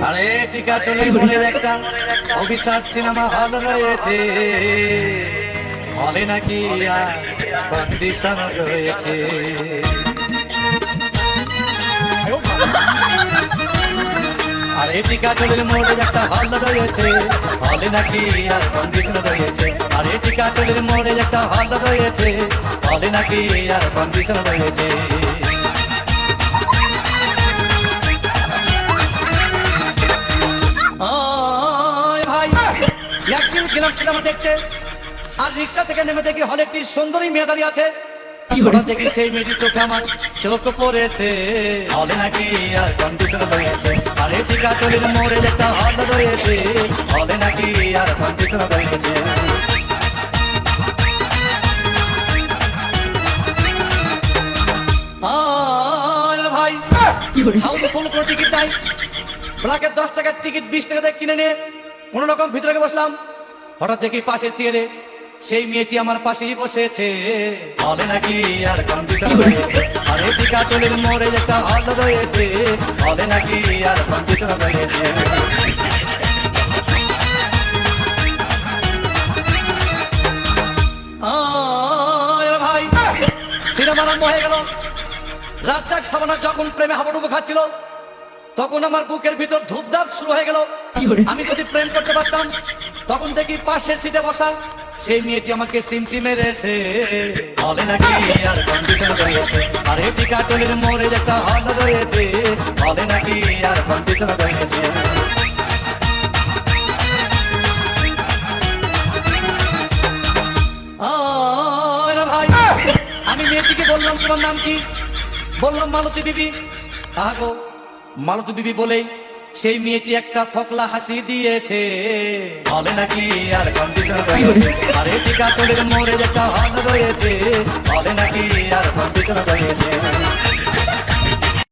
আরে টিকাটুলির মনের একটা অভিশাপ সিনেমা হল রয়েছে, হলে নাকি কন্ডিশন রয়েছে। আরে টিকাটুলির মোড়ে একটা হল রয়েছে, হলে নাকি আর কন্ডিশন রয়েছে। আরে টিকাটুলির মোড়ে একটা হল রয়েছে, হলে নাকি আর কন্ডিশন রয়েছে। একদিন গেলাম সিনেমা দেখতে, আর রিক্সা থেকে নেমে দেখি হলে একটি সুন্দরী মেয়ে দাঁড়িয়ে আছে। দেখি সেই মেয়েটির চোখে আমার চোখ পড়েছে, হলে নাকি আর কন্ডিশন রয়েছে। আরে টিকাটুলির মোড়ে একটা হল রয়েছে, হলে নাকি আর কন্ডিশন রয়েছে। ভাই হাউসফুল কোনো টিকিট নাই, ব্ল্যাকের 10 টাকার টিকিট 20 টাকা দিয়ে কিনে নিয়ে কোন রকম ভিতরে বসলাম। হঠাৎ দেখি পাশে চেয়ারে সেই মেয়েটি আমার পাশেই বসেছে, হলে নাকি আর কন্ডিশন রয়েছে। আরে টিকাটুলির মোড়ে একটা হল রয়েছে, হলে নাকি আর কন্ডিশন রয়েছে। ভাই সিনেমা আরম্ভ হয়ে গেল। রাজ্জাক সাবানা যখন প্রেমে হাবুডুবু খাচ্ছিল, তখন আমার বুকের ভিতর ধূপধাপ শুরু হয়ে গেল। আমি যদি প্রেম করতে পারতাম, তখন দেখি পাশের সিটে বসা সেই মেয়েটি আমাকে সিমটি মেরেছে, হলে নাকি আর কন্ডিশন রয়েছে। আরে টিকাটুলির মোড়ে একটা হল রয়েছে, হলে নাকি আর কন্ডিশন রয়েছে। ভাই আমি মেয়েটিকে বললাম, তোমার নাম কি? বললাম মালতী বিবি। গো মালতী বিবি বলেই সেই মেয়েটি একটা ফকলা হাসি দিয়েছে, হলে নাকি আর কন্ডিশন রয়েছে। আরে টিকাটুলির মোড়ে একটা হল রয়েছে, হলে নাকি আর কন্ডিশন রয়েছে।